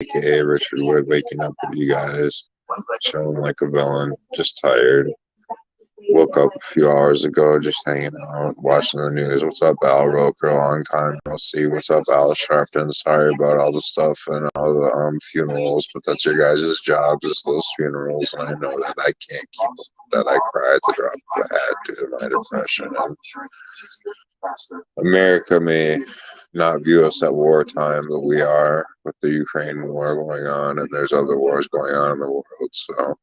aka Richard Wood, waking up with you guys, chilling like a villain, just tired. Woke up a few hours ago, just hanging out, watching the news. What's up, Al Roker? Long time no see. What's up, Al Sharpton? Sorry about all the stuff and all the funerals, but that's your guys' jobs, is those funerals, and I know that I can't keep that. I cry at the drop of a hat due to my depression. And America may not view us at wartime, but we are, with the Ukraine war going on, and there's other wars going on in the world. So,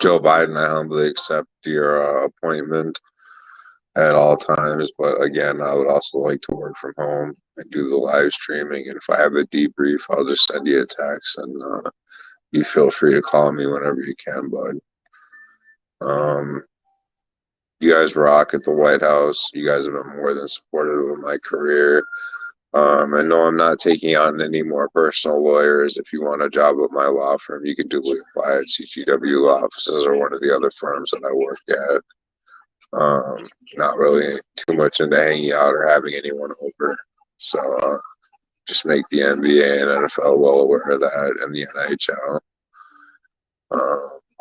Joe Biden, I humbly accept your appointment at all times, but again, I would also like to work from home and do the live streaming. And if I have a debrief, I'll just send you a text, and you feel free to call me whenever you can, bud. You guys rock at the White House. You guys have been more than supportive of my career. I know I'm not taking on any more personal lawyers. If you want a job at my law firm, you can duly apply at CGW law offices or one of the other firms that I work at. Not really too much into hanging out or having anyone over. So just make the NBA and NFL well aware of that, and the NHL.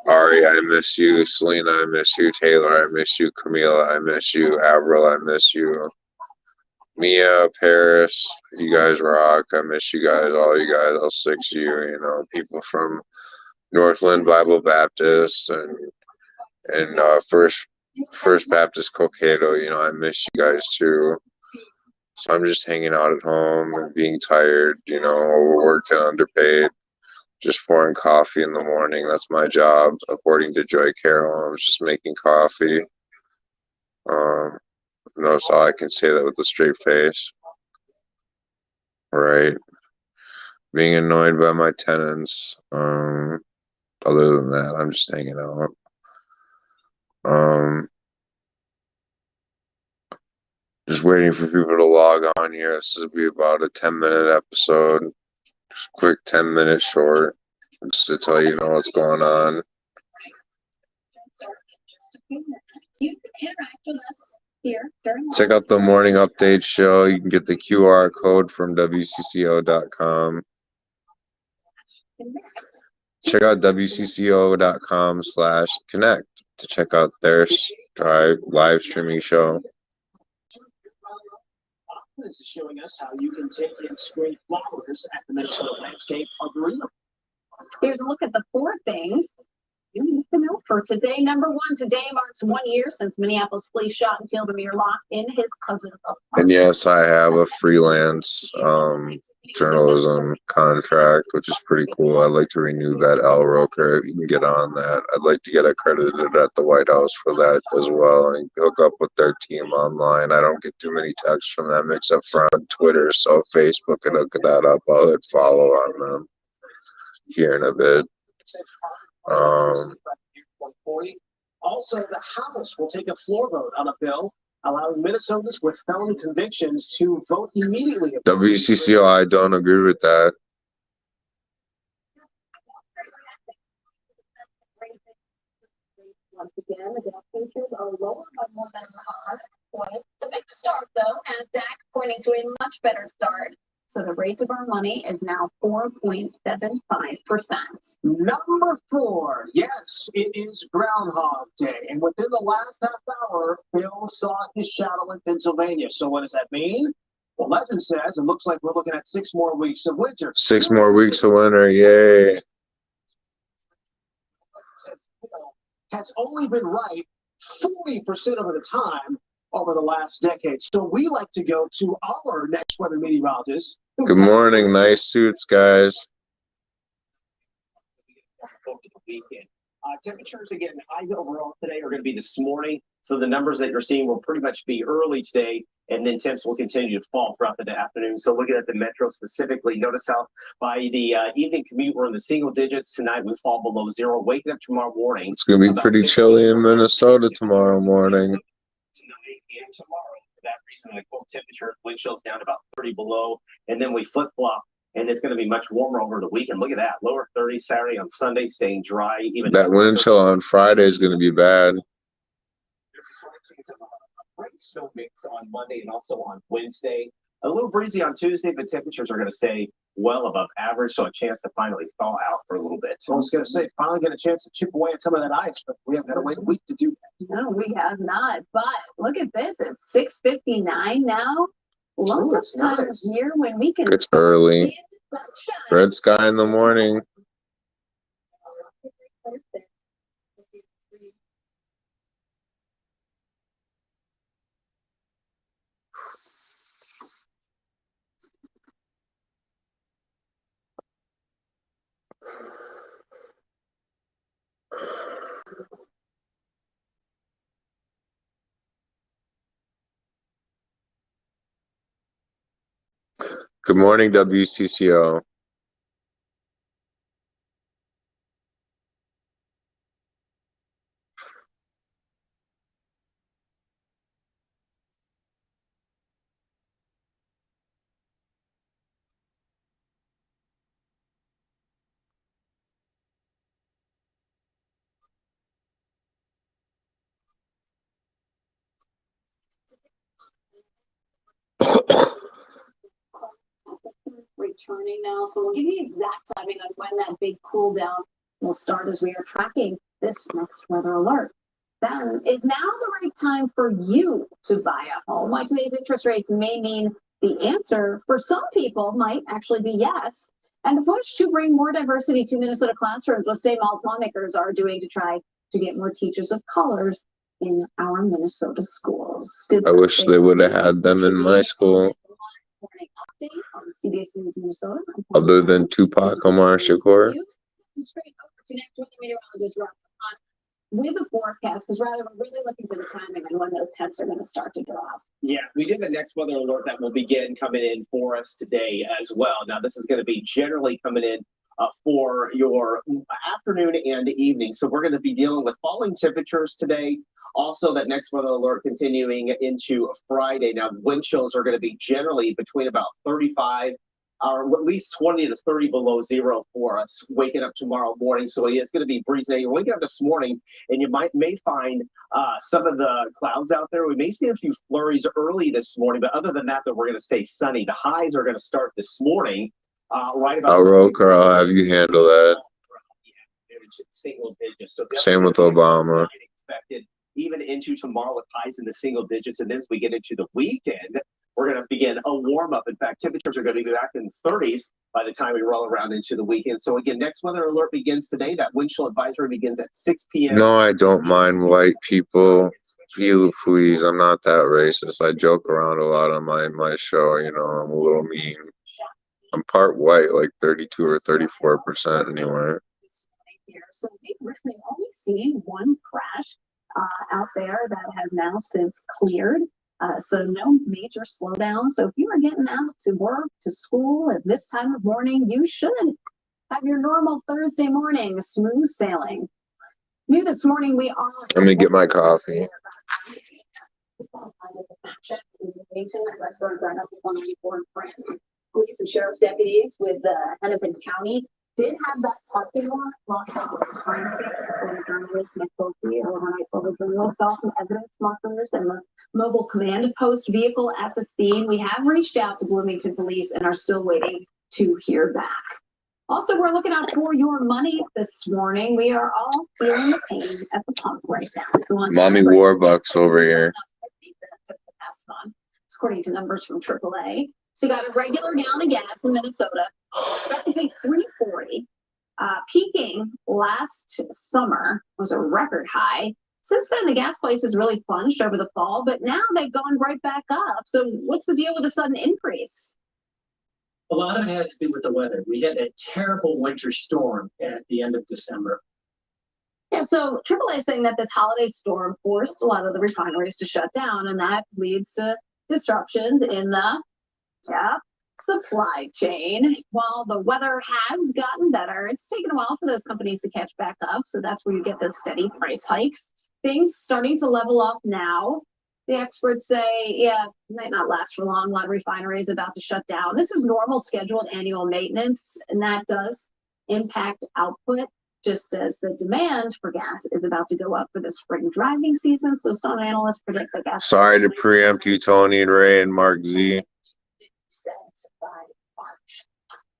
Ari, I miss you. Selena, I miss you. Taylor, I miss you. Camila, I miss you. Avril, I miss you. Mia, Paris, you guys rock. I miss you guys, all you guys, all six of you. You know, people from Northland Bible Baptist and First Baptist Cokato. You know, I miss you guys too. So I'm just hanging out at home and being tired. You know, overworked and underpaid. Just pouring coffee in the morning. That's my job, according to Joy Carroll. I was just making coffee. Notice how I can say that with a straight face. Right. Being annoyed by my tenants. Other than that, I'm just hanging out. Just waiting for people to log on here. This will be about a 10-minute episode. Just quick 10-minute short. Just to tell you know what's going on. Check out the morning update show. You can get the QR code from WCCO.com. Check out WCCO.com/connect to check out their live streaming show. This is showing us how you can take in spring flowers at the Minnesota Landscape Arboretum. Here's a look at the 4 things you need to know for today. Number 1, today marks 1 year since Minneapolis police shot and killed Amir Locke in his cousin's apartment. And yes, I have a freelance journalism contract, which is pretty cool. I'd like to renew that, Al Roker. You can get on that. I'd like to get accredited at the White House for that as well and hook up with their team online. I don't get too many texts from them except for on Twitter, so Facebook can hook that up. I'll hit follow on them here in a bit. Also, the House will take a floor vote on a bill allowing Minnesotans with felony convictions to vote immediately. WCCO, I don't agree with that. Once again, the Dow futures are lower by more than 100 points. It's a big start, though. NASDAQ pointing to a much better start. So the rate of our money is now 4.75%. Number 4, yes, it is Groundhog Day. And within the last half hour, Bill saw his shadow in Pennsylvania. So what does that mean? Well, legend says it looks like we're looking at 6 more weeks of winter. 6 more weeks of winter, yay. Has only been right 40% of the time over the last decade. So we like to go to our next weather meteorologist. Good morning. Nice suits, guys. Temperatures, again, highs overall today are going to be this morning. So the numbers that you're seeing will pretty much be early today, and then temps will continue to fall throughout the afternoon. So looking at the metro specifically, notice how by the evening commute, we're in the single digits. Tonight, we fall below 0. Waking up tomorrow morning. It's going to be pretty chilly in Minnesota tomorrow morning. Tonight and tomorrow. For that reason, the cold temperature, wind chills down about 30 below, and then we flip-flop. And it's going to be much warmer over the weekend. Look at that. Lower 30 Saturday on Sunday, staying dry. Even that wind chill on Friday is going to be bad. There's a chance of a great snow mix on Monday and also on Wednesday. A little breezy on Tuesday, but temperatures are going to stay well above average, so a chance to finally thaw out for a little bit. I was going to say, finally get a chance to chip away at some of that ice, but we haven't had to wait a week to do that. No, we have not. But look at this. It's 6:59 now. Love this time of year when we can It's early. see the sunshine. Red sky in the morning. Good morning, WCCO. Returning now, so we'll give you the exact timing on when that big cool down will start as we are tracking this next weather alert. Then is now the right time for you to buy a home? Why today's interest rates may mean the answer for some people might actually be yes. And the push to bring more diversity to Minnesota classrooms, what state lawmakers are doing to try to get more teachers of colors in our Minnesota schools. I wish they would have had them in my school. Morning update on CBS News Minnesota. Other than Tupac Omar Shakur. Straight over to next weather meteorologist Rob with the forecast, because rather we're really looking for the timing on when those temps are going to start to drop. Yeah, we did the next weather alert that will begin coming in for us today as well. Now, this is going to be generally coming in for your afternoon and evening. So we're going to be dealing with falling temperatures today. Also, that next weather alert continuing into Friday. Now, wind chills are going to be generally between about 35 or at least 20 to 30 below zero for us waking up tomorrow morning. So it's going to be breezy. You're waking up this morning and you may find some of the clouds out there. We may see a few flurries early this morning, but other than that, we're going to stay sunny. The highs are going to start this morning right about. I'll have you handle that. Yeah, single digits. So same with Obama. Expected even into tomorrow with highs in the single digits, and then as we get into the weekend, we're going to begin a warm up. In fact, temperatures are going to be back in the 30s by the time we roll around into the weekend. So again, next weather alert begins today. That wind chill advisory begins at 6 p.m. No, I don't mind white people. You please, I'm not that racist. I joke around a lot on my show. You know, I'm a little mean. I'm part white, like 32 or 34% anyway. So we've really only seen one crash out there that has now since cleared. So no major slowdown. So if you are getting out to work, to school at this time of morning, you should have your normal Thursday morning smooth sailing. New this morning, we are. Let me get my coffee. Police and sheriff's deputies with Hennepin County did have that parking lot locked up for journalists Nick Boki, overnight photojournalist, saw some evidence markers and the mobile command post vehicle at the scene. We have reached out to Bloomington Police and are still waiting to hear back. Also, we're looking out for your money this morning. We are all feeling the pain at the pump right now. So Mommy Warbucks over here. According to numbers from AAA. So you got a regular gallon of gas in Minnesota. That to pay $3.40. Peaking last summer was a record high. Since then, the gas prices really plunged over the fall, but now they've gone right back up. So what's the deal with the sudden increase? A lot of it had to do with the weather. We had that terrible winter storm at the end of December. Yeah, so AAA is saying that this holiday storm forced a lot of the refineries to shut down, and that leads to disruptions in the supply chain. While the weather has gotten better, it's taken a while for those companies to catch back up. So that's where you get those steady price hikes. Things starting to level off now. The experts say, yeah, it might not last for long. A lot of refineries about to shut down. This is normal scheduled annual maintenance, and that does impact output, just as the demand for gas is about to go up for the spring driving season. So some analysts predict that gas. Sorry to preempt you, Tony and Ray and Mark Z. By March.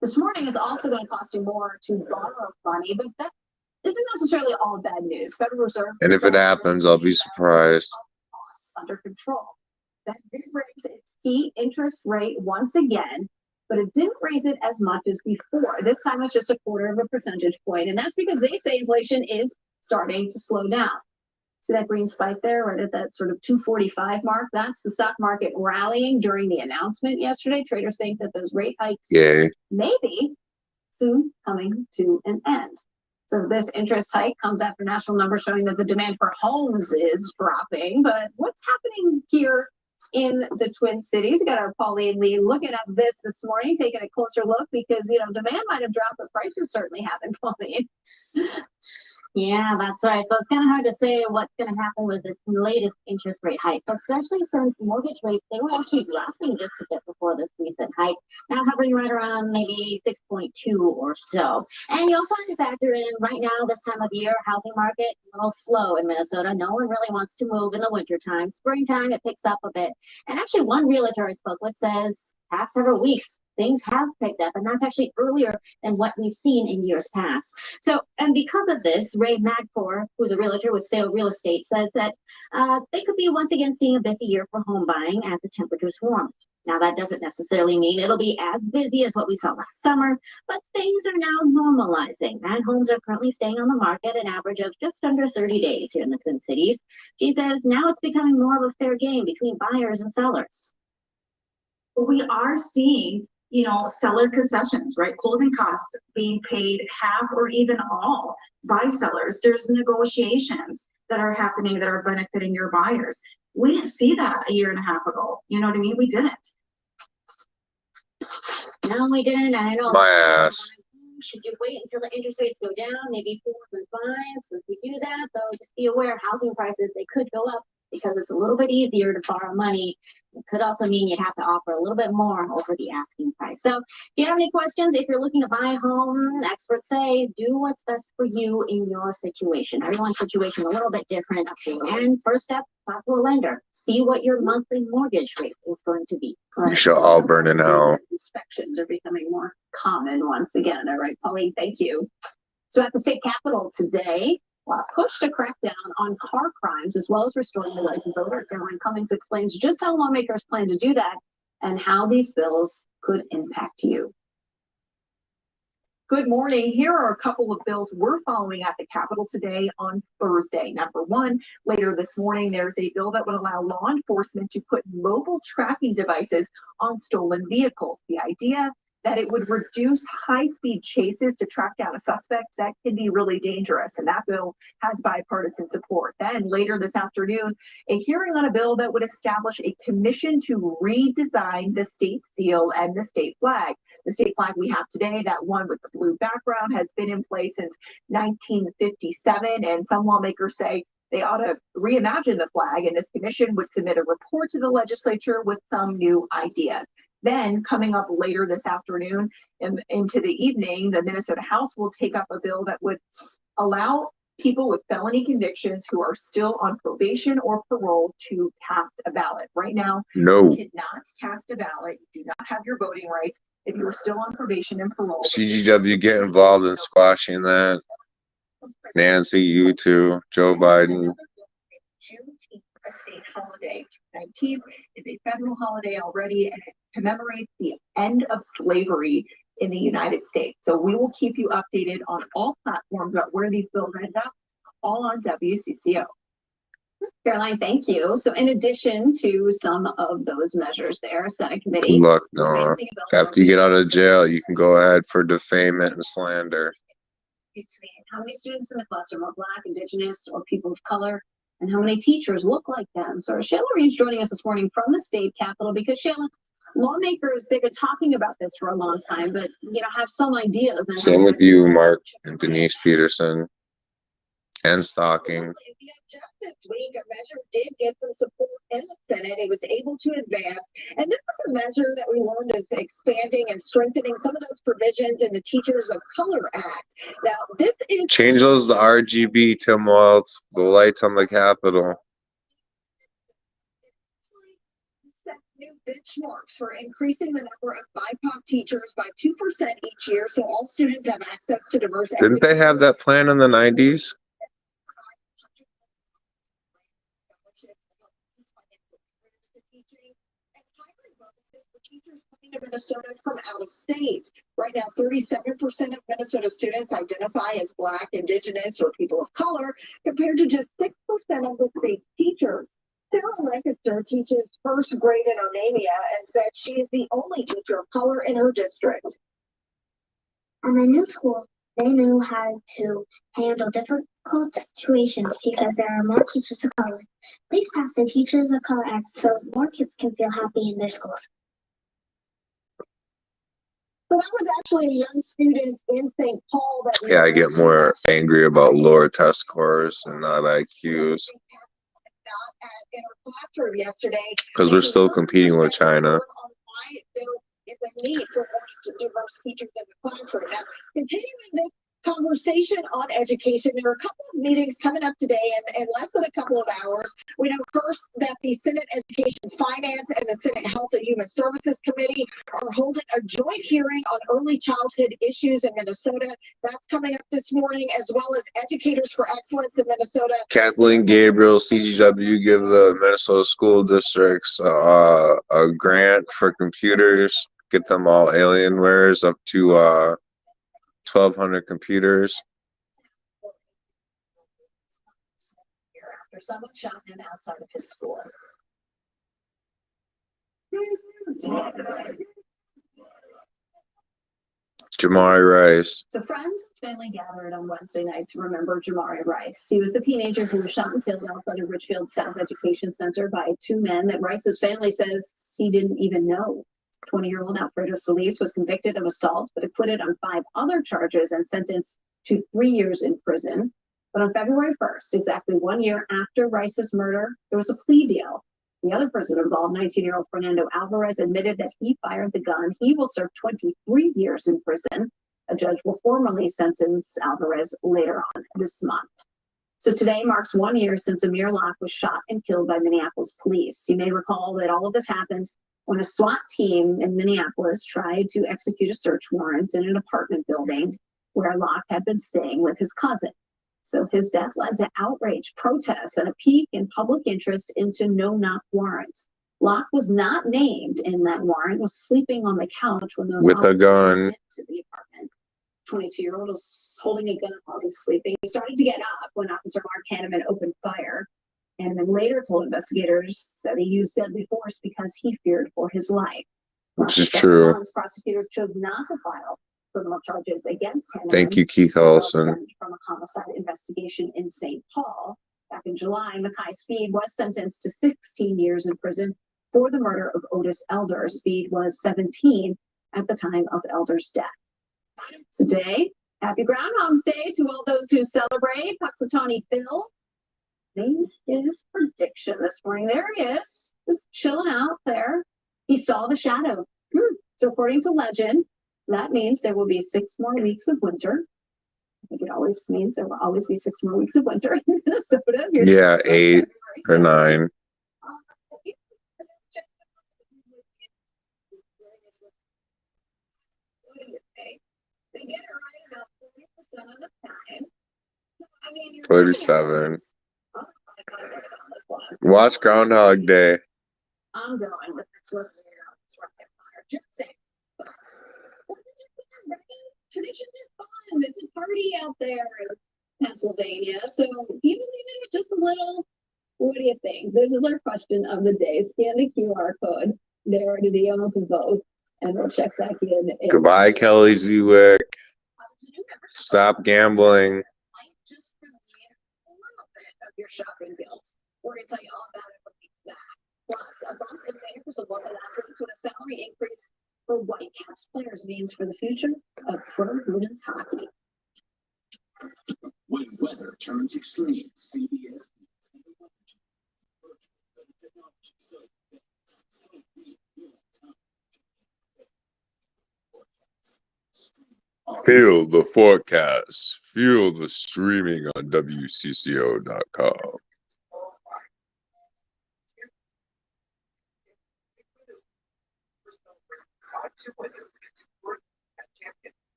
This morning is also going to cost you more to borrow money, but that isn't necessarily all bad news. Federal Reserve. And if it happens, I'll be surprised. Costs under control. That did raise its key interest rate once again, but it didn't raise it as much as before. This time it's just 1/4 percentage point, and that's because they say inflation is starting to slow down. See that green spike there, right at that sort of 245 mark? That's the stock market rallying during the announcement yesterday. Traders think that those rate hikes may be soon coming to an end. So this interest hike comes after national numbers showing that the demand for homes is dropping. But what's happening here in the Twin Cities? We got our Pauline Lee looking at this morning, taking a closer look because, demand might have dropped, but prices certainly haven't, Pauline. Yeah, that's right. So it's kind of hard to say what's going to happen with this latest interest rate hike, especially since mortgage rates, they were actually dropping just a bit before this recent hike, now hovering right around maybe 6.2 or so. And you also have to factor in right now, this time of year, housing market, a little slow in Minnesota. No one really wants to move in the wintertime. Springtime, it picks up a bit. And actually, one realtor I spoke with says past several weeks, things have picked up, and that's actually earlier than what we've seen in years past. So, and because of this, Ray Magpour, who's a realtor with Sale Real Estate, says that they could be once again seeing a busy year for home buying as the temperatures warm. Now, that doesn't necessarily mean it'll be as busy as what we saw last summer, but things are now normalizing, and homes are currently staying on the market an average of just under 30 days here in the Twin Cities. She says now it's becoming more of a fair game between buyers and sellers. We are seeing seller concessions, right? Closing costs being paid half or even all by sellers. There's negotiations that are happening that are benefiting your buyers. We didn't see that a year and a half ago. You know what I mean? We didn't. No, we didn't. I know. My ass. Should you wait until the interest rates go down, maybe 4s and 5s? If we do that, though, just be aware housing prices, they could go up because it's a little bit easier to borrow money. It could also mean you'd have to offer a little bit more over the asking price. So if you have any questions, if you're looking to buy a home, experts say do what's best for you in your situation. Everyone's situation a little bit different. And first step, talk to a lender. See what your monthly mortgage rate is going to be. We shall all burn in hell. Inspections are becoming more common once again. All right, Pauline, thank you. So at the state capitol today, push to crack down on car crimes as well as restoring the right to vote. Caroline Cummings explains just how lawmakers plan to do that and how these bills could impact you. Good morning. Here are a couple of bills we're following at the Capitol today on Thursday. Number one, later this morning, there's a bill that would allow law enforcement to put mobile tracking devices on stolen vehicles. The idea that it would reduce high-speed chases to track down a suspect that can be really dangerous, and that bill has bipartisan support. Then later this afternoon, a hearing on a bill that would establish a commission to redesign the state seal and the state flag. The state flag we have today, that one with the blue background, has been in place since 1957, and some lawmakers say they ought to reimagine the flag, and this commission would submit a report to the legislature with some new ideas. Then, coming up later this afternoon and into the evening, the Minnesota House will take up a bill that would allow people with felony convictions who are still on probation or parole to cast a ballot. Right now, No. you cannot cast a ballot. You do not have your voting rights if you are still on probation and parole. CGW, get involved in squashing that. Nancy, you too. Joe Biden. Juneteenth, a state holiday. 19th is a federal holiday already, and it commemorates the end of slavery in the United States. So we will keep you updated on all platforms about where these bills end up, all on WCCO. Caroline, thank you. So in addition to some of those measures there, Senate committee. Good luck, Noah. After you get out of jail, you can go ahead for defamation and slander. Between how many students in the classroom are Black, Indigenous, or people of color, and how many teachers look like them. So Shayla Reed's joining us this morning from the state capitol because Shayla, lawmakers, they've been talking about this for a long time, but have some ideas. And Same with you, Mark and Denise Peterson, and Stocking. Just this week, a measure did get some support in the Senate. It was able to advance. And this is a measure that we learned is expanding and strengthening some of those provisions in the Teachers of Color Act. Now, this is... Change those to RGB, Tim Waltz, the lights on the Capitol. New benchmarks for increasing the number of BIPOC teachers by 2% each year so all students have access to diverse. Didn't they have that plan in the 90s? Teachers coming to Minnesota from out of state. Right now, 37% of Minnesota students identify as Black, Indigenous, or people of color, compared to just 6% of the state's teachers. Sarah Lancaster teaches first grade in Armenia and said she is the only teacher of color in her district. At my new school, they knew how to handle difficult situations because there are more teachers of color. Please pass the Teachers of Color Act so more kids can feel happy in their schools. So that was actually a young student in St. Paul that. Yeah, I get more angry about lower test scores and not IQs. In her classroom yesterday. Because we're still competing with China. Is a need for more diverse teachers in the classroom. Now, continuing this conversation on education, there are a couple of meetings coming up today in less than a couple of hours. We know first that the Senate Education, Finance, and the Senate Health and Human Services Committee are holding a joint hearing on early childhood issues in Minnesota. That's coming up this morning, as well as Educators for Excellence in Minnesota. Kathleen Gabriel, CGW, give the Minnesota school districts a grant for computers. Get them all Alienwares up to 1,200 computers. After someone shot him outside of his school. Jamari Rice. So friends and family gathered on Wednesday night to remember Jamari Rice. He was the teenager who was shot and killed outside of Richfield South Education Center by two men that Rice's family says he didn't even know. 20-year-old Alfredo Solis was convicted of assault, but acquitted on 5 other charges and sentenced to 3 years in prison. But on February 1st, exactly 1 year after Rice's murder, there was a plea deal. The other person involved, 19-year-old Fernando Alvarez, admitted that he fired the gun. He will serve 23 years in prison. A judge will formally sentence Alvarez later on this month. So today marks 1 year since Amir Locke was shot and killed by Minneapolis police. You may recall that all of this happened when a SWAT team in Minneapolis tried to execute a search warrant in an apartment building where Locke had been staying with his cousin. So his death led to outrage, protests, and a peak in public interest into no-knock warrants. Locke was not named in that warrant, was sleeping on the couch when those with a gun into the apartment. 22-year-old was holding a gun while he was sleeping. He started to get up when Officer Mark Hanneman opened fire, and then later told investigators that he used deadly force because he feared for his life. Which is true. Prosecutor chose not to file criminal charges against him. Thank you, Keith Olson. From a homicide investigation in St. Paul. Back in July, Mackay Speed was sentenced to 16 years in prison for the murder of Otis Elder. Speed was 17 at the time of Elder's death. Today, happy Groundhog's Day to all those who celebrate. Puxatawny Phil made his prediction this morning. There he is, just chilling out there. He saw the shadow. So according to legend, that means there will be 6 more weeks of winter. I think it always means there will always be 6 more weeks of winter in Minnesota. Yeah, 8 or 9. They get it right about 40% of the time. So, I mean, 47. Watch Groundhog Day. I'm going with this one. Traditions are fun. It's a party out there in Pennsylvania. So even if it's just a little, what do you think? This is our question of the day. Scan the QR code there to be able to vote, and we'll check back in. Goodbye, Kelly Zwick. Stop gambling. Just relieve a little bit of your shopping guilt. We're going to tell you all about it when we get back. Plus, a bump in pay for some local athletes with a salary increase for Whitecaps players means for the future of pro women's hockey. When weather turns extreme, CBS Feel the forecast. Feel the streaming on WCCO.com.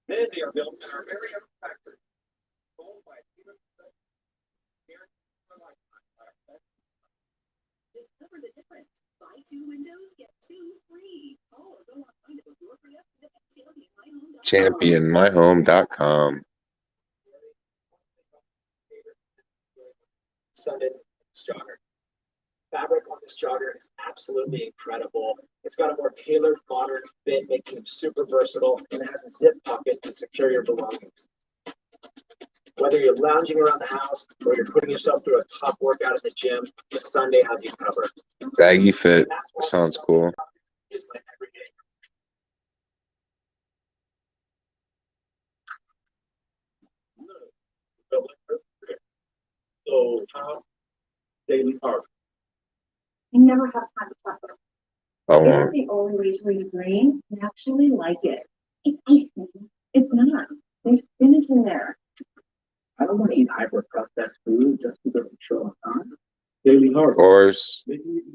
Then they are built in our very own factory. Discover the difference. Buy 2 windows, get 2 free. Call or go online to your free estimate at championmyhome.com. Sunday jogger. Fabric on this jogger is absolutely incredible. It's got a more tailored, modern fit, making it super versatile, and it has a zip pocket to secure your belongings. Whether you're lounging around the house or you're putting yourself through a tough workout at the gym, this Sunday has you covered. Baggy fit sounds cool. Is my everyday. So, daily art. I never have time to talk about I it. These are won't. the only ways where your brain can actually like it. It's ice cream. It's not. There's spinach in there. I don't want to eat hyper-processed food just because I'm short on time. Daily art. Or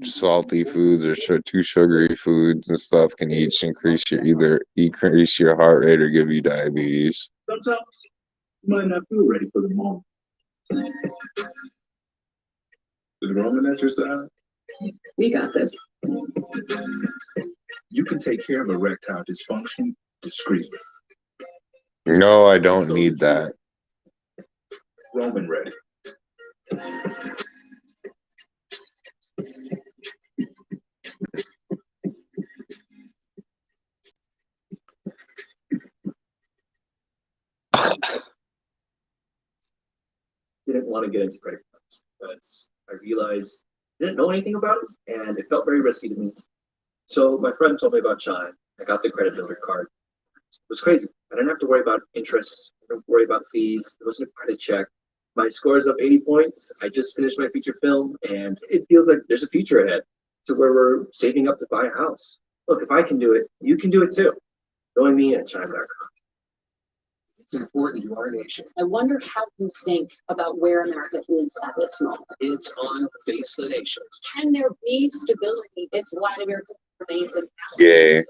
salty foods or too sugary foods and stuff can each increase your heart rate or give you diabetes. Sometimes you might not feel ready for the moment. Is Roman at your side? We got this. You can take care of erectile dysfunction discreetly. No, I don't need that. Roman ready. Didn't want to get into credit cards, but I realized I didn't know anything about it, and it felt very risky to me. So my friend told me about Chime. I got the credit builder card. It was crazy. I didn't have to worry about interest. I didn't worry about fees. There wasn't a credit check. My score is up 80 points. I just finished my feature film, and it feels like there's a future ahead to where we're saving up to buy a house. Look, if I can do it, you can do it too. Join me at Chime.com. It's important to our nation. I wonder how you think about where America is at this moment. It's on Face the Nation. Can there be stability if Vladimir Putin remains in power? Yay.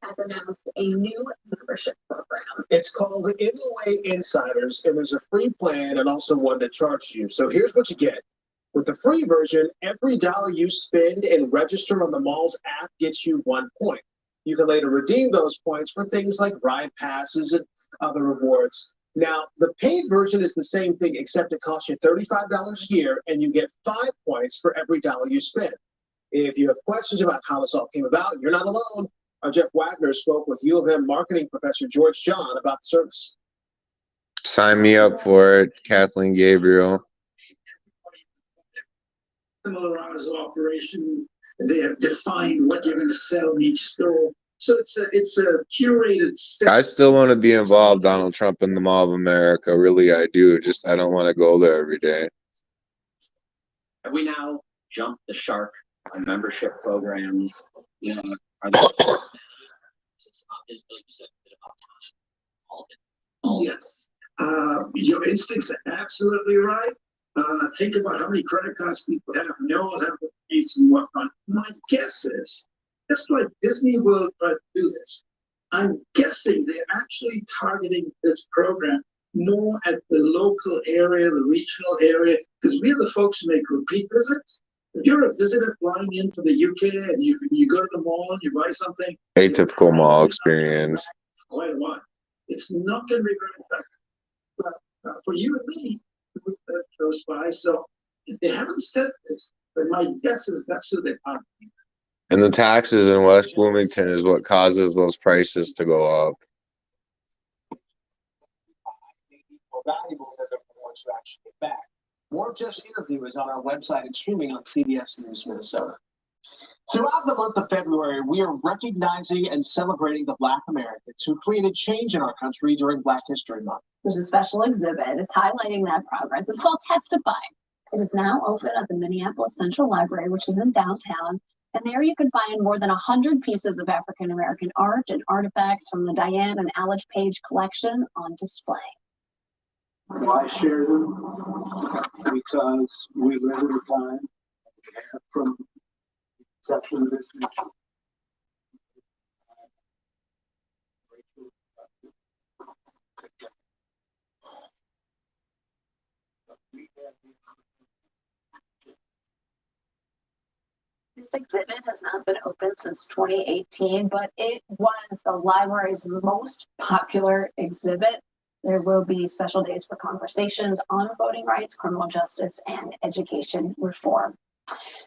Has announced a new membership program. It's called the Giveaway Insiders, and there's a free plan and also one that charges you. So here's what you get. With the free version, every dollar you spend and register on the mall's app gets you 1 point. You can later redeem those points for things like ride passes and other rewards. Now, the paid version is the same thing, except it costs you $35 a year, and you get 5 points for every dollar you spend. If you have questions about how this all came about, you're not alone. Our Jeff Wagner spoke with U of M marketing professor George John about the service. Sign me up for it, Kathleen Gabriel. Similar hours of operation. They have defined what you're going to sell in each store. So it's a curated set. I still want to be involved, Donald Trump, in the Mall of America. Really, I do. Just I don't want to go there every day. Have we now jumped the shark on membership programs? You know, are there Yes. Your instincts are absolutely right. Think about how many credit cards people have, and they all have needs and whatnot. My guess is, just like Disney World tried to do this, I'm guessing they're actually targeting this program more at the local area, the regional area, because we're the folks who make repeat visits. If you're a visitor flying in from the UK and you go to the mall and you buy something, Atypical mall experience. quite a while. It's not going to be very effective. But for you and me, we live close by, so they haven't said this, but my guess is that's who they're targeting. And the taxes in West Bloomington is what causes those prices to go up. More valuable than the rewards you actually get back. More of Jeff's interview is on our website and streaming on CBS News Minnesota. Throughout the month of February, we are recognizing and celebrating the Black Americans who created change in our country during Black History Month. There's a special exhibit. It's highlighting that progress. It's called Testify. It is now open at the Minneapolis Central Library, which is in downtown. And there you can find more than 100 pieces of African American art and artifacts from the Diane and Alice Page collection on display. Why share them? Because we live in a time from inception of this nation. This exhibit has not been open since 2018, but it was the library's most popular exhibit. There will be special days for conversations on voting rights, criminal justice, and education reform.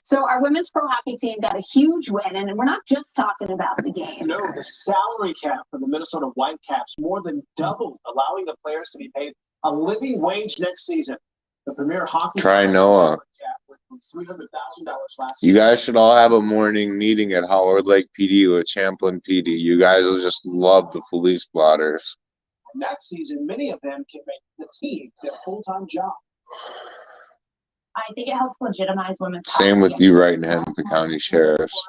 So our women's pro hockey team got a huge win, and we're not just talking about the game. No, the salary cap for the Minnesota Whitecaps more than doubled, allowing the players to be paid a living wage next season. The premier hockey Try Noah. went from $300,000 last You season. guys should all have a morning meeting at Howard Lake PD with Champlain PD. You guys will just love the police blotters. Next season, many of them can make the team their full-time job. I think it helps legitimize women's Same hockey with you right in Hennepin County Sheriffs.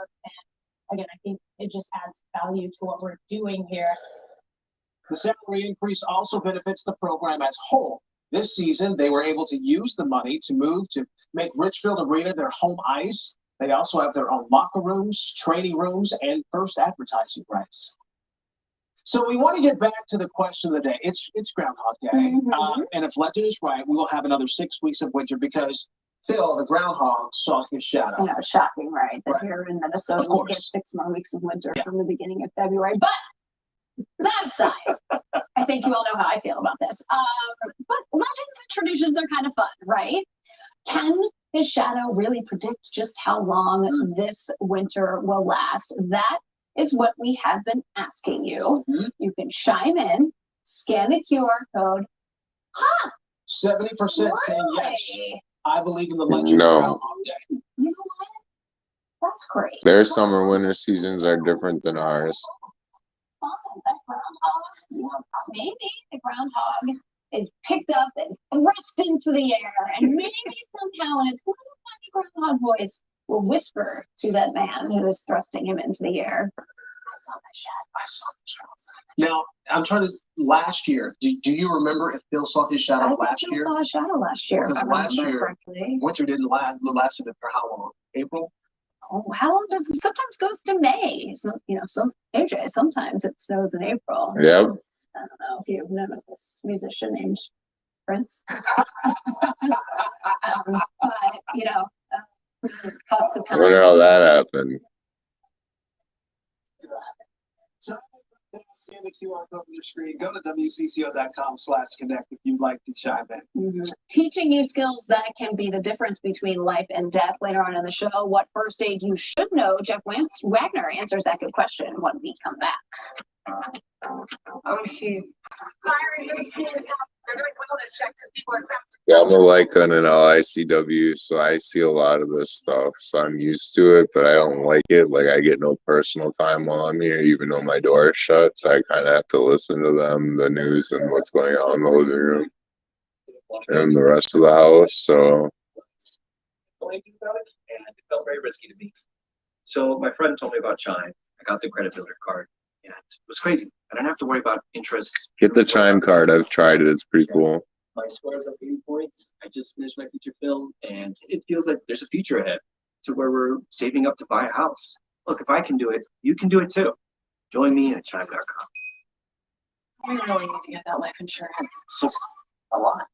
And again, I think it just adds value to what we're doing here. The salary increase also benefits the program as a whole. This season, they were able to use the money to move to make Richfield Arena their home ice. They also have their own locker rooms, training rooms, and first advertising rights. So we want to get back to the question of the day. It's Groundhog Day. And if legend is right, we will have another 6 weeks of winter because Phil, the groundhog, saw his shadow. You know, shocking, right? That here in Minnesota, we'll get 6 more weeks of winter from the beginning of February. But that aside, I think you all know how I feel about this. But legends and traditions, they're kind of fun, right? Can his shadow really predict just how long this winter will last? That is what we have been asking you. You can chime in, scan the QR code. 70% saying yes. I believe in the legend of No. Groundhog Day. You know what? That's great. Their summer winter seasons are different than ours. That groundhog, maybe the groundhog is picked up and thrust into the air, and maybe somehow in his little tiny groundhog voice will whisper to that man who is thrusting him into the air, I saw the shadow. I saw the shadow. Now, I'm trying to, last year, do you remember if Phil saw his shadow last year? I saw a shadow last year. Because last year, correctly. winter didn't last for how long? April? Oh, how long does it sometimes goes to May? So, you know, AJ, sometimes it snows in April. Yep. I don't know if you've known of this musician named Prince. But, you know, cost of I time. wonder how that happened. So scan the QR code on your screen. Go to wcco.com/connect if you'd like to chime in. Teaching you skills that can be the difference between life and death. Later on in the show, what first aid you should know. Jeff Wagner answers that good question when we come back. Yeah, I'm a Leica and an LICW, so I see a lot of this stuff. So I'm used to it, but I don't like it. Like, I get no personal time while I'm here, even though my door is shut. So I kind of have to listen to them, the news, and what's going on in the living room and the rest of the house. So Anything about it, and it felt very risky to me. So my friend told me about Chime. I got the credit builder card, and it was crazy. I didn't have to worry about interest. get the Chime card. I've tried it. It's pretty cool. My score is up 80 points. I just finished my feature film, and it feels like there's a future ahead to where we're saving up to buy a house. Look, if I can do it, you can do it too. Join me at chime.com. We really need to get that life insurance. It's just a lot.